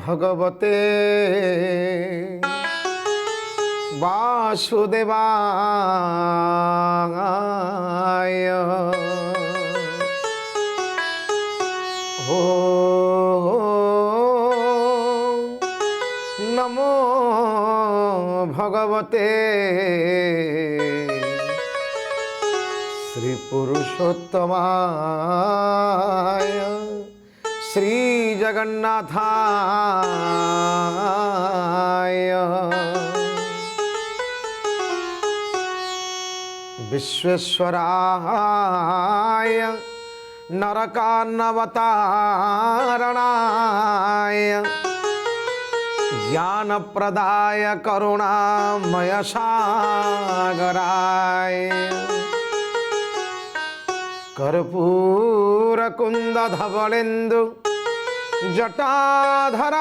भगवते वासुदेवाय। हो नमो भगवते श्री पुरुषोत्तमाय श्री जगन्नाथाय। विश्वेश्वराय नरकान्नवतारणाय ज्ञानप्रदाय करुणामय सागराय। कर्पूरकुन्दधवलेन्दु जटाधराय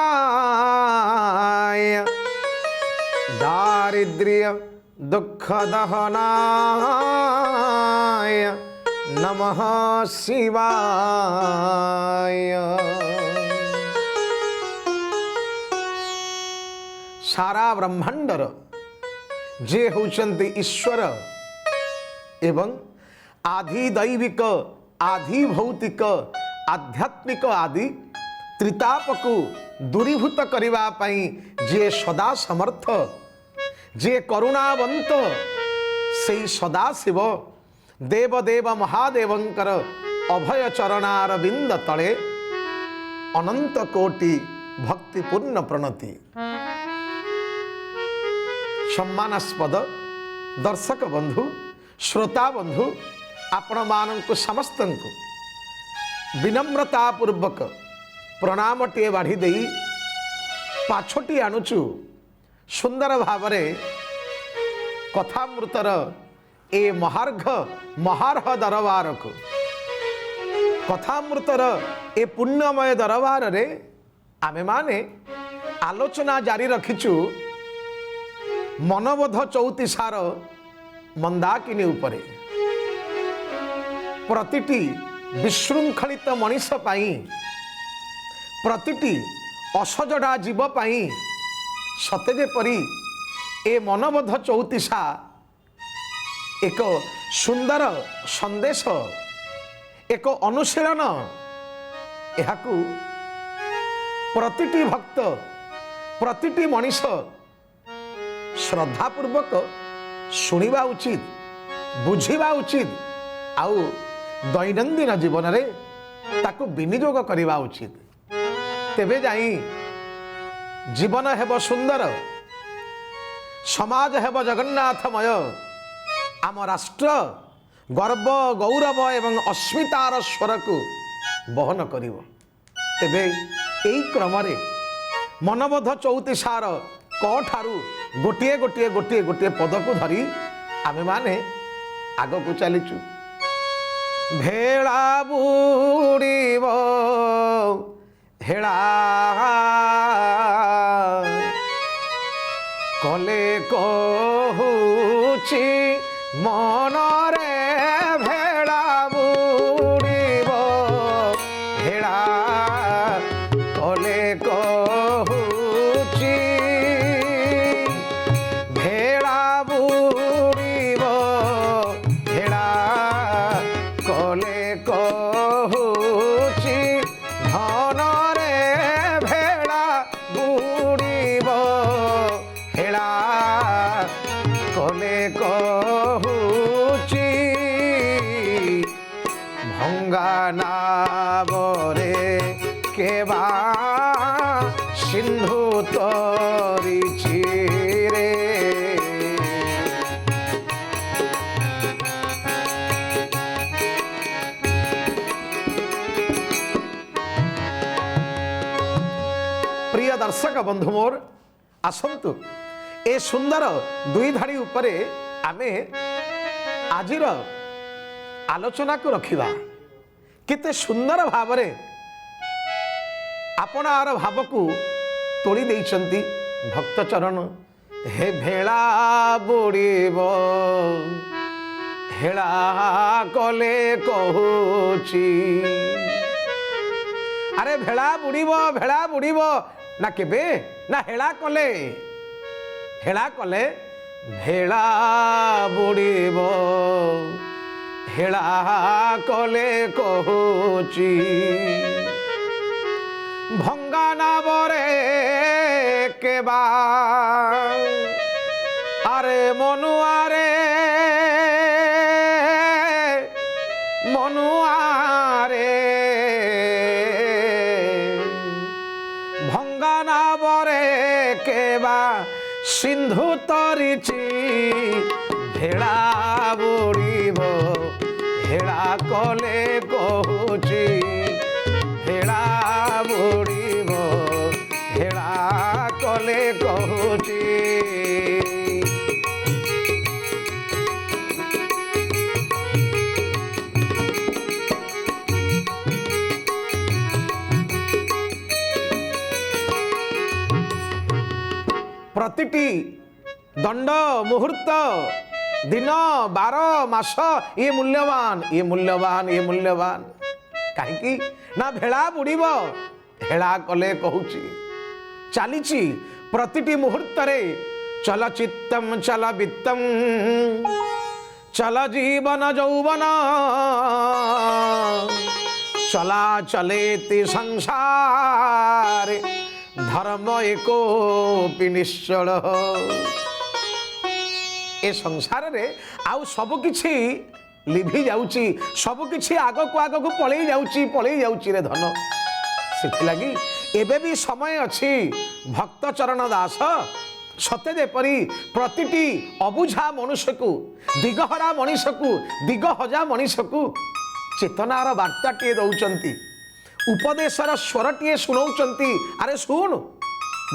दारिद्र्य दुःखदहनाय नमः शिवाय। सारा ब्रह्मांडर जे होचंती ईश्वर एवं आधि दैविक आधि भौतिक आध्यात्मिक आदि त्रिताप को दूरीभूत करने पाई जे सदा समर्थ जे करुणावंत से सदाशिव देवदेव महादेवंकर अभय चरणार बिंद तले अनंत कोटि भक्तिपूर्ण प्रणति। सम्मानास्पद दर्शक बंधु श्रोता बंधु आपण मानक समस्त विनम्रता पूर्वक प्रणामटे बाढ़ी दे पाछटी आणुचु सुंदर भावरे कथामृतर ए महार्घ दरबार को कथामृतर ए पुण्यमय दरबार रे आमे माने आलोचना जारी रखिचु मनबोध चौतीसार मंदाकिनी उपरे। प्रतिटी विशृंखलित मनीष पाई प्रतिटी असजड़ा जीव पाई सते जेपरी ए मनबोध चौतीसा एक सुंदर संदेश एक अनुशीलन एहाकू प्रतिटी भक्त प्रतिटी मनीष श्रद्धापूर्वक शुणिबा उचित बुझिबा उचित आउ दैनंदिन जीवन रे ताकू विनियोग करिबा उचित। तेबे जाई जीवन हेब सुंदर समाज हेब जगन्नाथमय आम राष्ट्र गर्व गौरव एवं अस्मितार स्वर को बहन करिवो। तेबे एई क्रम रे मनबोध चौतीसार क ठारू गोटिए गोटिए गोटिए गोटिए पद को धरी आमे माने आग को चलीचु। भेड़ा बुड़ीब हेड़ा कले कहूची मनरे भेड़ा बुड़ीब हेड़ा कले कहूची भेड़ा बुड़ीब हेड़ा कले कहूची धनरे भेड़ा बुड़ीब हेड़ा कले कहूची भंगा नावरे केबा सिंधु तरिछि रे। प्रिय दर्शक बंधु मोर आसंतु ए सुंदर दुई धाड़ी उपरे आमे आजिर आलोचना को रखिबा। केते सुंदर भावरे आपणार भाव को तोड़ी देइछंती भक्त चरण। हे भेड़ा बुड़ीब हेड़ा कले कहूची। अरे भेड़ा बुड़ीब ନା କେବେ ନା ହେଳା କଲେ ଭେଳା ବୁଡ଼ିବ ହେଳା କଲେ କହୁଛି ଭଙ୍ଗା ନାବରେ କେବା আরে মনুয়ারে ভঙ্গা নাবরে কেবা সিন্ধু তরিছি ভেড়া বুড়িব হেড়া কলে কহুছি ভেড়া বুড়িব হেড়া কলে কহুছি प्रतिटी दंड मुहूर्त दिन बार मास ये मूल्यवान ये मूल्यवान ये मूल्यवान कहीं ना भेड़ा बुड़ीब हेड़ा कले कहूची चलीची प्रतिटी मुहूर्त रे चल चित्तम चल वित्तम चल जीवन यौवन चला चलेति संसार धर्म एको निश्चल ए संसार रे आउ सब किछि लिभि जाउची सब किछि आगो को पळेई जाउची रे धन सेथि लागि एबे भी समय अछि भक्त चरण दास सते जेपरी प्रतिटी अबुझा मनुष्य को दिगहरा मनुष्य को दिगहजा मनुष्य को चेतनार वार्ताटिए दौचंती उपदेशर स्वरटिए शुणाउचंती अरे शुण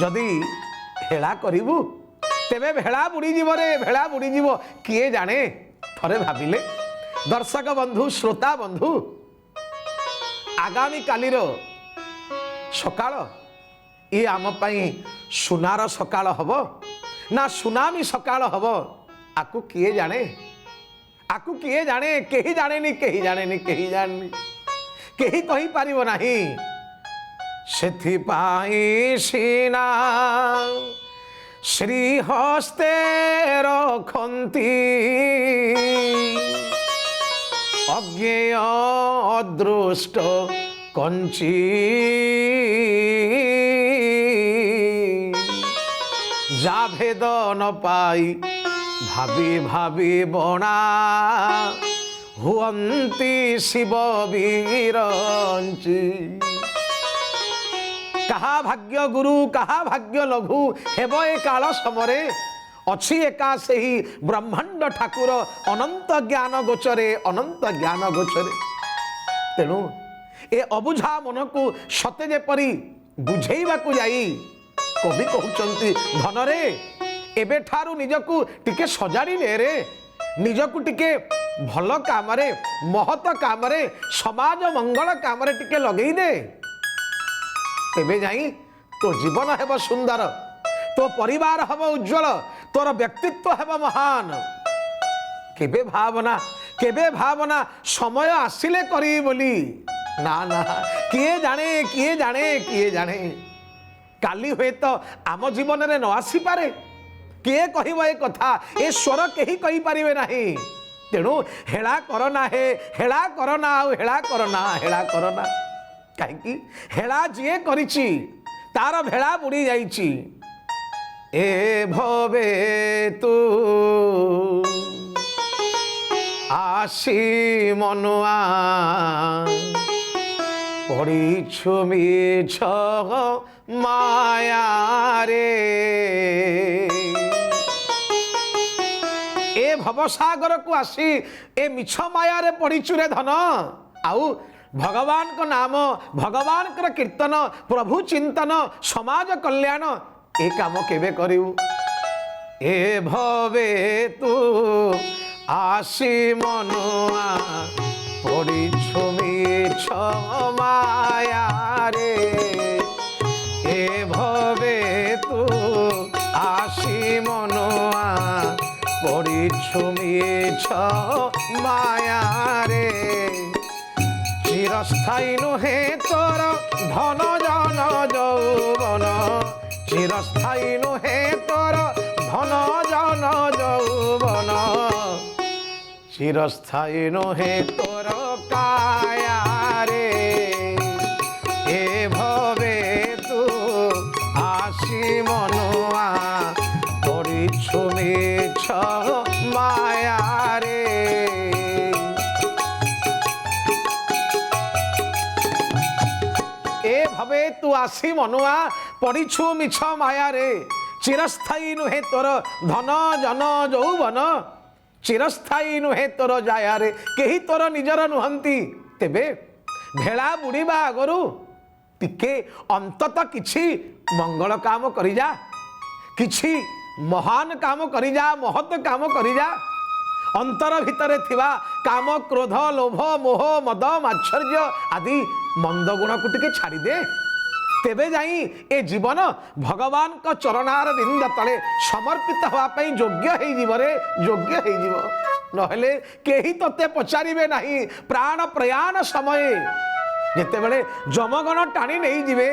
जदि हेला करिबु तेबे भेड़ा बुड़ी जीव रे भेड़ा बुड़ी जीव किए जाने थरे भाबिले दर्शक बंधु श्रोता बंधु आगामी कालीर सकाळ ये आम पाई सुनार सकाळ हब ना सुनामी सकाळ हब आकु किए जाने केही जाने केही कही पारिबो नाही सेथि पाई सीना श्री हस्ते रखंती अज्ञेय अदृष्ट कंची जा भेद न पाई भाभी भाभी बणा हुअंती शिव वीरंची कहा भाग्य गुरु कहा भाग्य लघु हेब ए काल समरे अच्छी एका से ही ब्रह्मांड ठाकुर अनंत ज्ञान गोचरे तेणु ए अबुझा मन को सते जेपरी बुझेइबा को जाई कवि कहउचंती धन रे एबे ठारू निजकु टिके सजाड़ी ले रे निजकु टिके भल काम रे महत काम रे समाज मंगल काम रे टिके लगेई दे तेबे जाई तो जीवन हेब सुंदर तो परिवार हेब उज्जवल तोर व्यक्तित्व हेब महान केबे भावना समय आसिले करी बोली ना ना किए जाने काली हुए तो आम जीवन रे न आसी पारे किए कहबो ए कथा ए स्वर केही कहि पारिबे नाही तेणु हेला करना हेला करना कहीं हेला जीए करिछि तार भेड़ा बुड़ी जाइछि ए भवे तू आसी मनुआ पड़ीछु मिछ माया रे ए भवसागर को आसी ए मिछ माया रे पड़ीछु रे धन आउ भगवान को नाम भगवान कर कीर्तन प्रभु चिंतन समाज कल्याण ए काम केबे करिउ ए भवे तू आसी मनुआ पड़ीछु मिछ माया रे ए भवे तू आसी मनुआ पड़ीछु मिछ माया रे चिरस्थायी नुहे तोर धन जन यौवन চিরস্থায়ী নুহে তোর ধন জন যৌবন, চিরস্থায়ী নুহে তোর কায়া রে, এ ভবে তু আসি মনুয়া করিছু মিছ মায়া রে। এ ভবে তু আসি মনুয়া পড়িছু মিছ মায়া রে, চিরস্থায়ী নুহে তোর ধন জন যৌবন, চিরস্থায়ী নুহে তোর জায়া রে, কেহি তোর নিজର ନୁହନ୍ତି। ତେବେ ଭେଳା ବୁଡ଼ିବା ଆଗରୁ ଟିକେ ଅନ୍ତତଃ କିଛି ମଙ୍ଗଳ କାମ କରିଯା, କିଛି ମହାନ କାମ କରିଯା, ମହତ କାମ କରିଯା। ଅନ୍ତର ଭିତରେ ଥିବା କାମ, କ୍ରୋଧ, ଲୋଭ, ମୋହ, ମଦ, ମାତ୍ସର୍ଯ୍ୟ ଆଦି ମନ୍ଦ ଗୁଣକୁ ଟିକେ ଛାଡ଼ିଦେ। ତେବେ ଯାଇ ଏ ଜୀବନ ଭଗବାନଙ୍କ ଚରଣାର ବିନ୍ଦ ତଳେ ସମର୍ପିତ ହେବା ପାଇଁ ଯୋଗ୍ୟ ହେଇଯିବ ରେ, ଯୋଗ୍ୟ ହେଇଯିବ। ନହେଲେ କେହି ତତେ ପଚାରିବେ ନାହିଁ। ପ୍ରାଣ ପ୍ରୟାଣ ସମୟରେ ଯେତେବେଳେ ଯମଗଣ ଟାଣି ନେଇଯିବେ,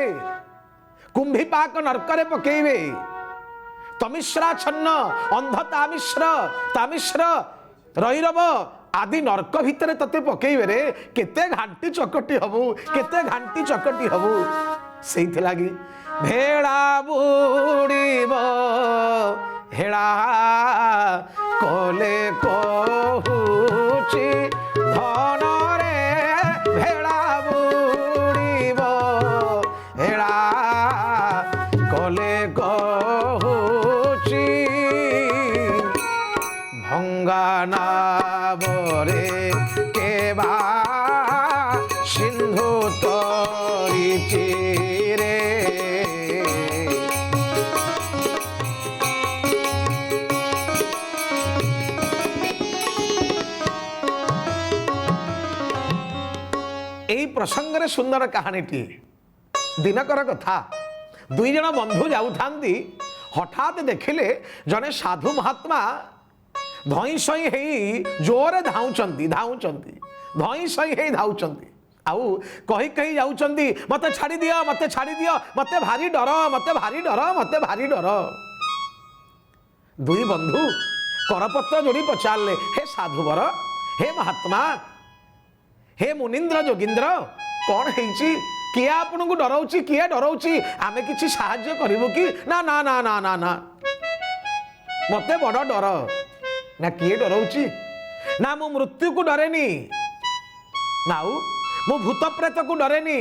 କୁମ୍ଭୀପାକ ନର୍କରେ ପକେଇବେ, ତମିଶ୍ରାଚ୍ଛନ୍ନ ଅନ୍ଧ ତାମିଶ୍ର, ତାମିଶ୍ର ରୈରବ ଆଦି ନର୍କ ଭିତରେ ତତେ ପକେଇବେ ରେ, କେତେ ଘାଣ୍ଟି ଚକଟି ହବୁ, କେତେ ଘାଣ୍ଟି ଚକଟି ହବୁ। ସେଇଥିଲାଗି ଭେଳା ବୁଡ଼ିବ ହେଳା କଲେ କହୁଛି ଧନରେ, ଭେଳା ବୁଡ଼ିବ ହେଳା କଲେ କହୁଛି ଭଙ୍ଗା ନାବରେ କେବା ସିନ୍ଧୁ ତରିଛି ରେ। এই প্রসঙ্গরে সুন্দর কাহিনীটি দিনকর কথা। দুই জন বন্ধু যাউথাନ୍ତି, হঠাৎ দেখিলে জনে সাধু মহাত্মা ধଇଁ ସଇଁ ହେଇ ଜୋରରେ ଧାଉଁଛନ୍ତି, ଧାଉଁଛନ୍ତି, ଧଇଁ ସଇଁ ହେଇ ଧାଉଁଛନ୍ତି। ଆଉ କହି କହି ଯାଉଛନ୍ତି, ମତେ ଛାଡ଼ି ଦିଅ, ମତେ ଛାଡ଼ି ଦିଅ, ମତେ ଭାରି ଡର, ମତେ ଭାରି ଡର, ମତେ ଭାରି ଡର। ଦୁଇ ବନ୍ଧୁ କରପତ୍ର ଯୋଡ଼ି ପଚାରିଲେ, ହେ ସାଧୁବର, ହେ ମହାତ୍ମା, ହେ ମୁନୀନ୍ଦ୍ର ଯୋଗୀନ୍ଦ୍ର, କ'ଣ ହେଇଛି? କିଏ ଆପଣଙ୍କୁ ଡରଉଛି? କିଏ ଡରଉଛି? ଆମେ କିଛି ସାହାଯ୍ୟ କରିବୁ କି? ନା ନା ନା ନା ନା ନା, ମତେ ବଡ଼ ଡର। ନା କିଏ ଡରଉଛି? ନା ମୁଁ ମୃତ୍ୟୁକୁ ଡରେନି, ନା ମୁଁ ଭୂତ ପ୍ରେତକୁ ଡରେନି,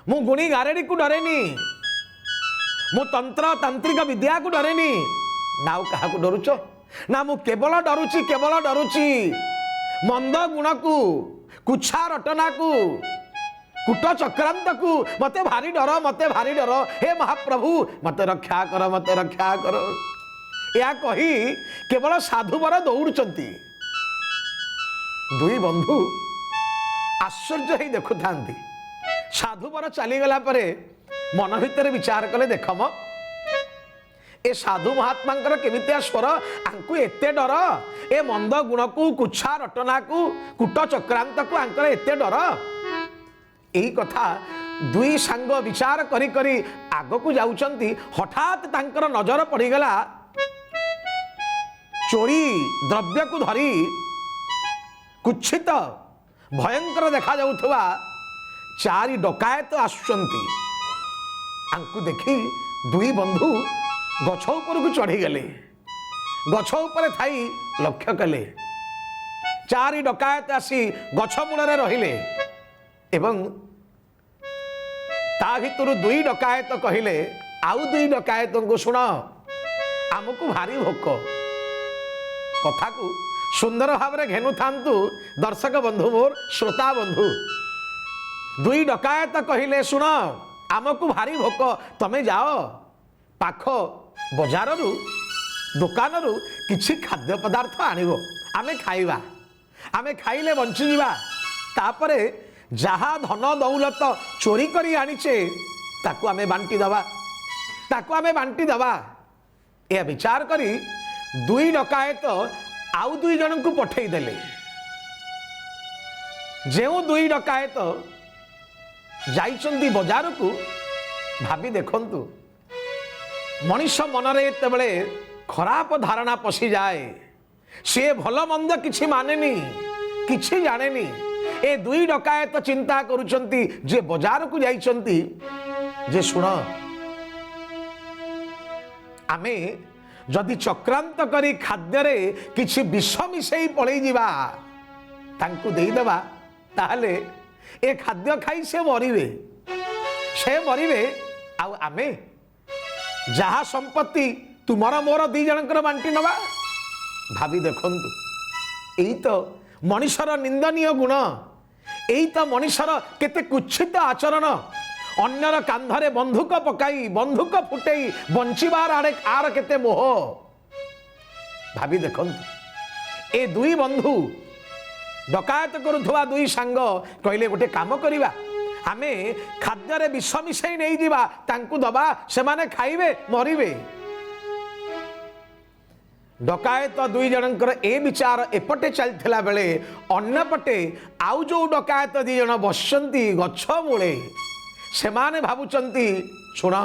ମୁଁ ଗୁଣି ଗାରେଡ଼ିକୁ ଡରେନି, ମୁଁ ତନ୍ତ୍ର ତାନ୍ତ୍ରିକ ବିଦ୍ୟାକୁ ଡରେନି। ନା ଆଉ କାହାକୁ ଡରୁଛ? ନା ମୁଁ କେବଳ ଡରୁଛି, କେବଳ ଡରୁଛି ମନ୍ଦ ଗୁଣକୁ, କୁଚ୍ଛା ରଟନାକୁ, କୂଟ ଚକ୍ରାନ୍ତକୁ। ମତେ ଭାରି ଡର, ମତେ ଭାରି ଡର। ହେ ମହାପ୍ରଭୁ, ମତେ ରକ୍ଷା କର, ମତେ ରକ୍ଷା କର। ଏହା କହି କେବଳ ସାଧୁବର ଦୌଡୁଛନ୍ତି। ଦୁଇ ବନ୍ଧୁ ଆଶ୍ଚର୍ଯ୍ୟ ହେଇ ଦେଖୁଥାନ୍ତି। ସାଧୁବର ଚାଲିଗଲା ପରେ ମନ ଭିତରେ ବିଚାର କଲେ, ଦେଖମ ଏ ସାଧୁ ମହାତ୍ମାଙ୍କର କେମିତିଆ ସ୍ୱର, ଆଙ୍କୁ ଏତେ ଡର, ଏ ମନ୍ଦ ଗୁଣକୁ, କୁଚ୍ଛା ରଟନାକୁ, କୂଟ ଚକ୍ରାନ୍ତକୁ ଆଙ୍କର ଏତେ ଡର। এই কথা দুই সাଙ୍ଗ ବିଚାର କରି କରି ଆଗକୁ ଯାଉଛନ୍ତି। ହଠାତ୍ ତାଙ୍କର ନଜର ପଡ଼ିଗଲା ଚୋରି ଦ୍ରବ୍ୟକୁ ଧରି କୁଚ୍ଛିତ ଭୟଙ୍କର ଦେଖାଯାଉଥିବା ଚାରି ଡକାୟତ ଆସୁଛନ୍ତି। ଆଙ୍କୁ ଦେଖି ଦୁଇ ବନ୍ଧୁ ଗଛ ଉପରକୁ ଚଢ଼ିଗଲେ। ଗଛ ଉପରେ ଥାଇ ଲକ୍ଷ୍ୟ କଲେ, ଚାରି ଡକାୟତ ଆସି ଗଛ ମୂଳରେ ରହିଲେ ଏବଂ ତା ଭିତରୁ ଦୁଇ ଡକାୟତ କହିଲେ ଆଉ ଦୁଇ ଡକାୟତଙ୍କୁ, ଶୁଣ, ଆମକୁ ଭାରି ଭୋକ। କଥାକୁ ସୁନ୍ଦର ଭାବରେ ଘେନୁଥାନ୍ତୁ ଦର୍ଶକ ବନ୍ଧୁ, ମୋର ଶ୍ରୋତା ବନ୍ଧୁ। ଦୁଇ ଡକାୟତ କହିଲେ, ଶୁଣ, ଆମକୁ ଭାରି ଭୋକ, ତମେ ଯାଅ ପାଖ ବଜାରରୁ, ଦୋକାନରୁ କିଛି ଖାଦ୍ୟ ପଦାର୍ଥ ଆଣିବ, ଆମେ ଖାଇବା। ଆମେ ଖାଇଲେ ବଞ୍ଚିଯିବା। ତାପରେ ଯାହା ଧନ ଦୌଲତ ଚୋରି କରି ଆଣିଛେ ତାକୁ ଆମେ ବାଣ୍ଟି ଦେବା, ତାକୁ ଆମେ ବାଣ୍ଟି ଦେବା। ଏହା ବିଚାର କରି ଦୁଇ ଡକାୟତ ଆଉ ଦୁଇ ଜଣଙ୍କୁ ପଠେଇ ଦେଲେ। ଯେଉଁ ଦୁଇ ଡକାୟତ ଯାଇଛନ୍ତି ବଜାରକୁ, ଭାବି ଦେଖନ୍ତୁ मनीष मनरे जेतेबेले खराब धारणा पशि जाए सी भल मंद किछि मानेनी किछि जानेनी। ए दुई डकायत चिंता करुचंती जे बाजार को जाइचंती जे सुन आमे जदि चक्रांत करी खाद्य रे किछि विष मिसई पळई जिबा तांकु देई देबा ताहले ए खाद्य खाई से मरिवे आउ आमे जहा संपत्ति तुमर मोर दी जनकर बांटी नबा। भाभी देखंतु एई तो मनुष्यर निंदनीय गुण, एई तो मनुष्यर केते कुच्छित आचरण, अन्यर कांधरे बंधुक पकाई बंधुक फुटेई बंचिबार आड़े आर केते मोह। भाभी देखंतु ए दुई बंधु डकायत करुथुवा दुई सांग कहले गोटे काम करिबा आमे खाद्य रे विष मिसई नहीं जिबा तांकु दबा से माने खाइबे मरिबे। डकायत दुई जनकर ए विचार एपटे चलथिला बेले अन्य पटे आउ जो डकायत दी जन बसचंती गछ मूले से माने भाबुचंती सुन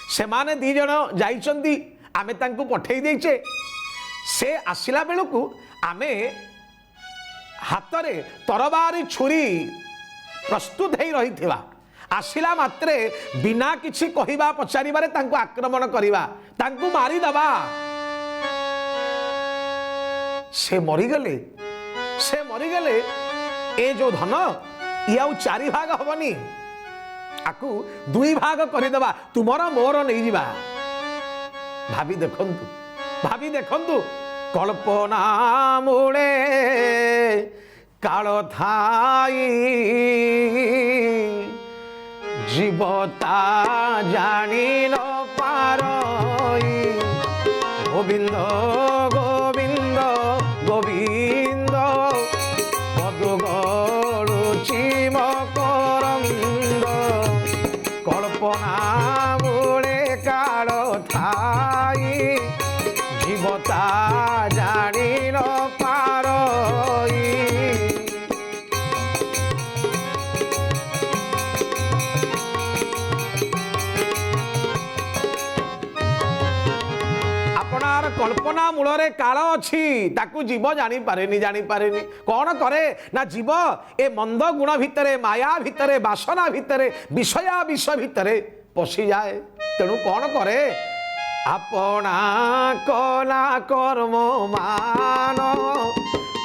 से माने दी जन जाइचंती आमे तांकु पठेई देइचे से आसिला बेलकु आमे हातरे तरबारी छुरी प्रस्तुत हो रही थिबा आसिला मात्रे बिना किछि कहिबा पचारिबारे तांकु आक्रमण करिबा तांकु मारी दबा से मरिगले ए जो धन इयाउ चारि भाग हबनी आकु दुई भाग करिदबा तुमर मोर नहीं जिबा। भाभी देखंतु कल्पना मूले काल थाई जीवता जानी न पारई गोविंद गोविंद गोविंद पदु गलुची मकरंद कल्पना मूले काल थाई जीवता जानी न पारई। कल्पना मूलरे काल अच्छी ताकू जीव जानी पारेनी कौन करे ना जीव ए मंद गुण भितरे माया भितरे वासना भितरे विषया विष भितरे पशि जाए तेणु कौन करे अपना कला कर्म मान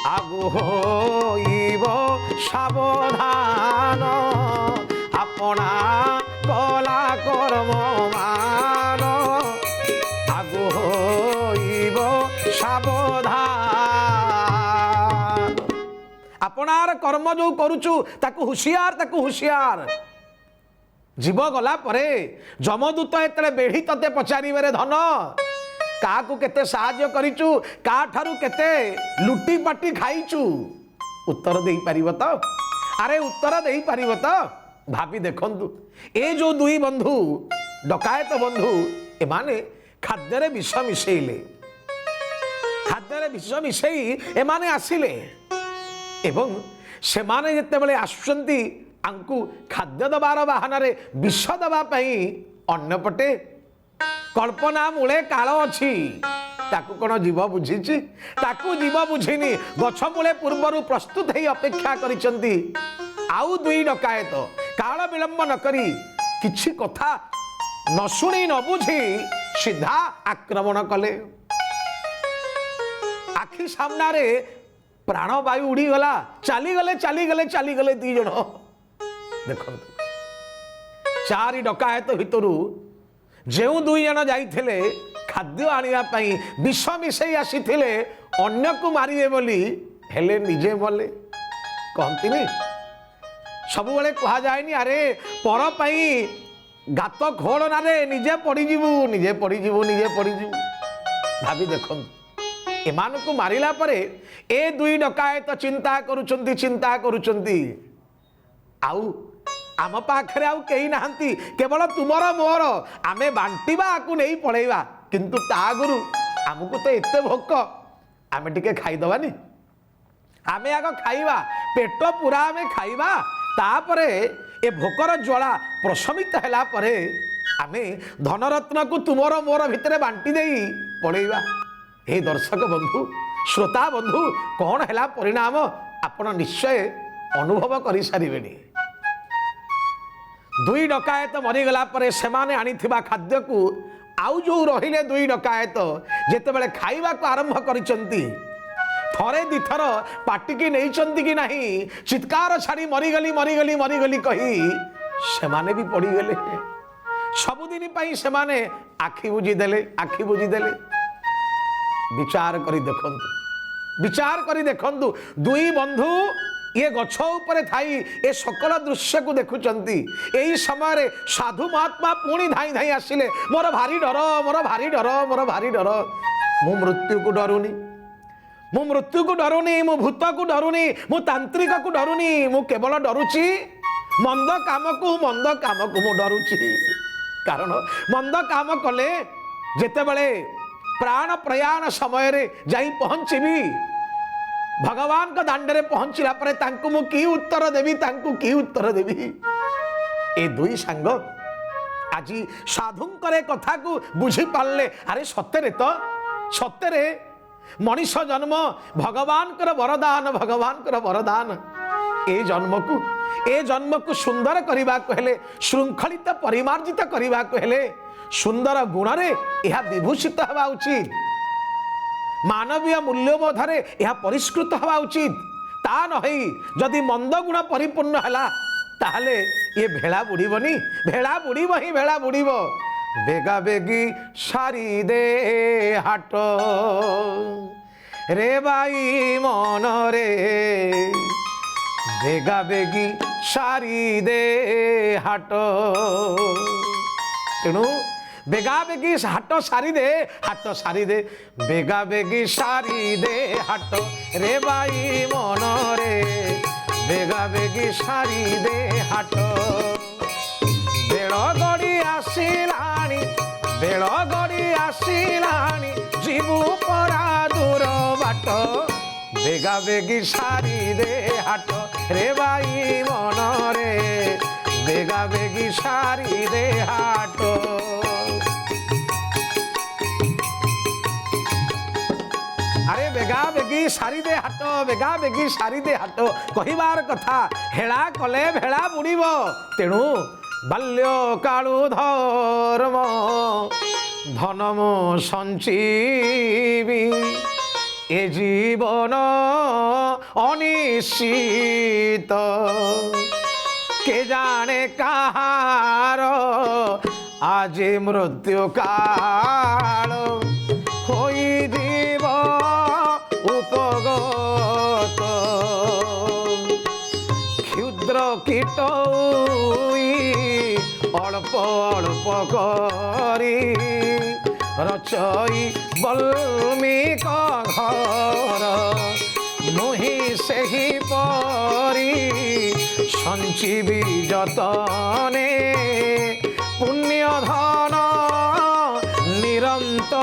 आगु होइब सावधान अपना कला कर्म मान आगु होइब सावधान। अपनार कर्म जो करुचु ताकु हुशियार जीव गला परे जमदूत एतले बेढ़ी तते पचारिबे धन काकू केते साहाय्य करिचु का ठारू केते लुटी पाटी खाइचु उत्तर देई परिबो तो अरे उत्तर देई परिबो तो। भाभी देखंतु ए जो दुई बंधु डकायत बंधु एमाने खाद्य विष मिसेइले खाद्य विष मिसेई एमाने आसिले एवं सेमाने जेतेबेले आसुचंती आंकु खाद्य दबार बाहानारे विष दबा पई अन्यपटे कल्पना मूले काल अच्छी ताकू कौन जीव बुझी ताकू जीव बुझीनी गछ मूले पूर्वर प्रस्तुत ही अपेक्षा करिसंती आउ दुई डकायत काल विलंब न करी किछि कथा न शुणी न बुझी सीधा आक्रमण कले। आखि सामने प्राणवायु उड़ी गला चलीगले दी जण देखो चारि डकायत भितरु जो दुई जन जाइथिले खाद्य आनिया पई विष मिसई आसीथिले अन्य को मारिबे बोली हेले निजे मले कहंतिनी सब बेले कहा जायनी अरे पर पई गात खोल ना रे निजे पड़ी जीवु भाभी देखो एमान को मारिला परे ए दुई डकायत चिंता करुचंती आउ आम पाखरे आउ कहीं नाहंती केवल तुमर मोर आमे बांटीबा आकु नहीं पड़ेबा किंतु ता गुरु आमको तो एते भोक आमे टिके खाईदबानी आमे आग खाइबा पेट पूरा आमे खाइबा तापरे ए भोकर ज्वाला प्रशमित हैला परे आमे धनरत्न को तुमर मोर भितर बांटी देई पड़ेगा। हे दर्शक बंधु श्रोता बंधु कौन है परिणाम आपण निश्चय अनुभव कर सारे। दुई डकायत मरीगला से आनिथिबा खाद्य को आउ जो रहिले दुई डकायत जेतेबेले खाइबा को आरंभ करिसंती थरे दिथर पाटिकी नहीं कि नहीं चित्कार छाड़ी मरीगली मरीगली मरीगली कही सेमाने भी पड़ीगले। सबुदिन पाई सेमाने आखि बुझीदेले आखि बुझीदेले। विचार करी देखंतु विचार करी देखंतु दुई बंधु ये गछ उपरे थाई ए सकल दृश्य को देखुचंती। एई समय साधु महात्मा पुणी धाई धाई आसिले मोर भारी डर मोर भारी डर मोर भारी डर। मु मृत्यु को डरुनी मु मृत्यु को डरुनी मु भूत को डरुनी मु तांत्रिक को डरुनी मु केवल डरुची मंद काम को मु डरुची। कारण मंद काम कले जेतेबेले प्राण प्रयाण समय रे जाई पहुंचीबी भगवान का दांडे पहुंचला परे तांकु मु की उत्तर देवी तांकु की उत्तर देवी। ए दुई सांग आज साधुंकर कथा को बुझी पारले अरे सत्य तो सत्य मनीष जन्म भगवान कर वरदान भगवान कर वरदान। ए जन्म को सुंदर करने को हेले श्रृंखलित परिमार्जित करने को हेले सुंदर गुण रे यह विभूषित हवा उचित। मानवीय मूल्यबोधरे यह परिष्कृत हवा उचित। ता नही जदि मंद गुण परिपूर्ण है ताहले ये भेड़ा बुड़ीबनी भेड़ा बुड़ीब ही भेड़ा बुड़ीब। बेगा बेगी सारी दे हाट रे बाई मन रे बेगा बेगी सारी दे हाट। तेणु बेगा बेगी हाट सारी दे बेगा बेगी सारी दे हाट रे बाई मन रे बेगा बेगी सारी दे हाट। बेल गड़ी आसिलानी बेल गड़ी आसिलानी जीवु परा दूर बाट बेगा बेगी सारी दे हाट रे बाई मन रे बेगा बेगी सारी दे हाट। अरे बेगा बेगी सारी दे हाट बेगा बेगी सारी दे हाट कहिबार कथा हेला कले भेड़ा बुड़ीब। तेणु बाल्य कालु धर्म धनम संचीवी ए जीवन अनिश्चित के जाने कहार आज मृत्यु काल होई जीव उपगत क्षुद्र कीट अल्प अल्प करी रचई बल्मीक घर नुही सेही परी संचीवी जतने पुण्य धन निरंतर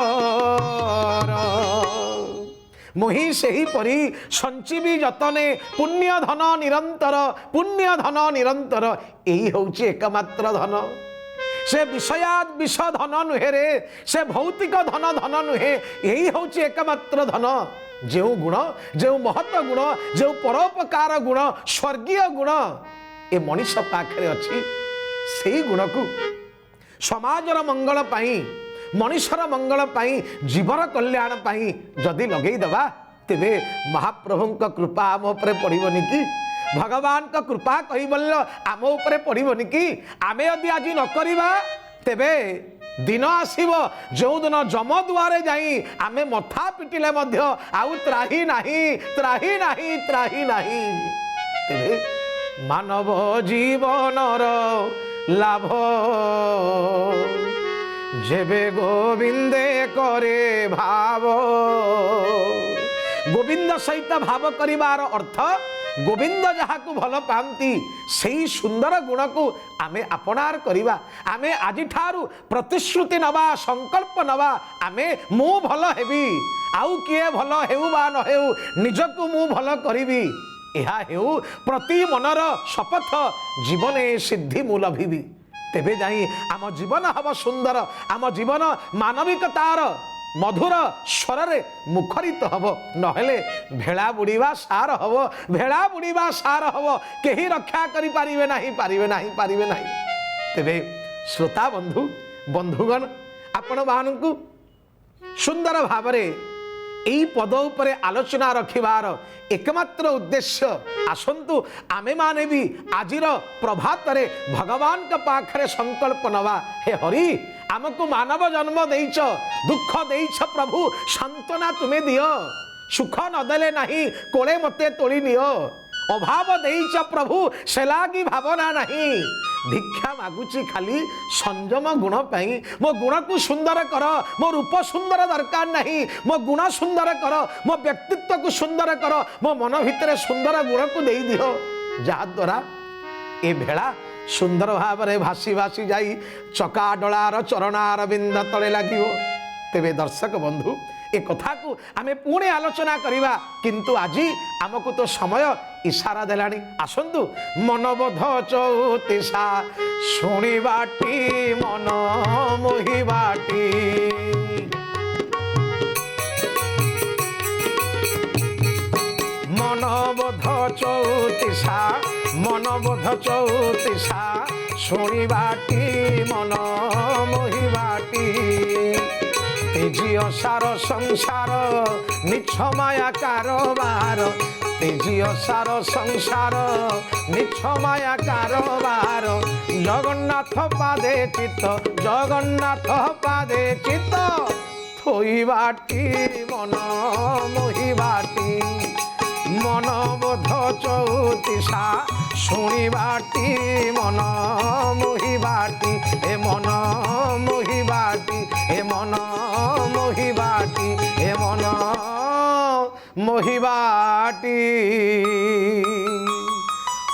मुही सेही परी संचीवी जतने पुण्य धन निरंतर यही होची एकमात्र धन। से विषयाद विष धन नुहे रे से भौतिक धन नुहे यही होची एकमात्र धन। जो गुण जो महत्व गुण जो परोपकार गुण स्वर्गीय गुण ए मनीष पाखे अच्छी से गुण को समाजर मंगल पाई मनीषर मंगल पाई जीवन कल्याण पाई जदि लगई दबा तेबे महाप्रभु कृपा आम उपरे पड़िबनी कि भगवान का कृपा कही बोल आम उपरे पड़िबनी कि आमे यदि आज न करिबा तेबे दिन आसीब जो दिन जम दुआरे जाई आमे मथा पिटिले मध्य आउ त्राही नाही त्राही नाही त्राही नाही। तेबे मानव जीवनर लाभ जेबे गोविंदे करे भाव गोविंद सहित भाव करिवार अर्थ गोविंद जहाँ को भल पाती से सुंदर गुण को आमे अपनार करिबा। आमे आज ठारू प्रतिश्रुति नवा संकल्प नवा आमे मु भल हेबी आउ किए भल हेउ बा न हेउ निजकु मु भल करिबी यह हेउ प्रति मनर शपथ जीवने सिद्धि मु लभिबी। तेबे जाई आम जीवन हम सुंदर, आम जीवन मानविकतार मधुर स्वर रे मुखरित हब, नहेले भेड़ा बुड़ीबा सार हब, भेड़ा बुड़ीबा सार हब, केही रक्षा करि पारिबे नाही, पारिबे नाही, पारिबे नाही। तेबे श्रोता बंधु बंधुगण आपण मानकु सुंदर भावरे एई पद उपरे आलोचना रखिबार एकमात्र उद्देश्य, आसंतु आमे माने भी आजिर प्रभात रे भगवान का पाखरे संकल्प नवा, हे हरि आमको मानव जन्म देइछ, दुख देइछ प्रभु, सांत्वना तुमे दियो, सुख नदेले नाही कोले मते तोली नियो, अभाव देइछ प्रभु सेलागी भावना नहीं, भिक्षा मागुची खाली संयम गुण पाई, मो गुण को सुंदर कर, मो रूप सुंदर दरकार नहीं, मो गुण सुंदर कर, मो व्यक्तित्व को सुंदर कर, मो मन भितर सुंदर गुण को दे दियो, जहा द्वारा ए भेड़ा सुंदर भाव में भासी भासी जाई चका डलार चरणार बिंद तले लागियो। तेबे दर्शक बंधु ए कथा को आमे पुणे आलोचना करिबा, किंतु आजी आमको तो समय इशारा देलानी, आसंतु मनबोध चौतिसा शुणिबाटी मन मोहिबाटी, मनबोध चौतिसा, मनबोध चौतिसा शुणिबाटी मन मोहिबाटी, तेजियो सारो संसार मिछ माया कारोबार, तेजियो सारो संसार मिछ माया कारोबार, जगन्नाथ पादे चित्त, जगन्नाथ पादे चित्त, थोइबाटी मन मोहिबाटी, मनबोध चौतिसा शुणिबाटी मन मोहिबाटी, ए मन मोहिबाटी, ए मन मोहिबाटी, ए मन मोहिबाटी।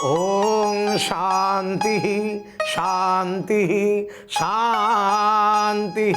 ओम शांति शांति शांति।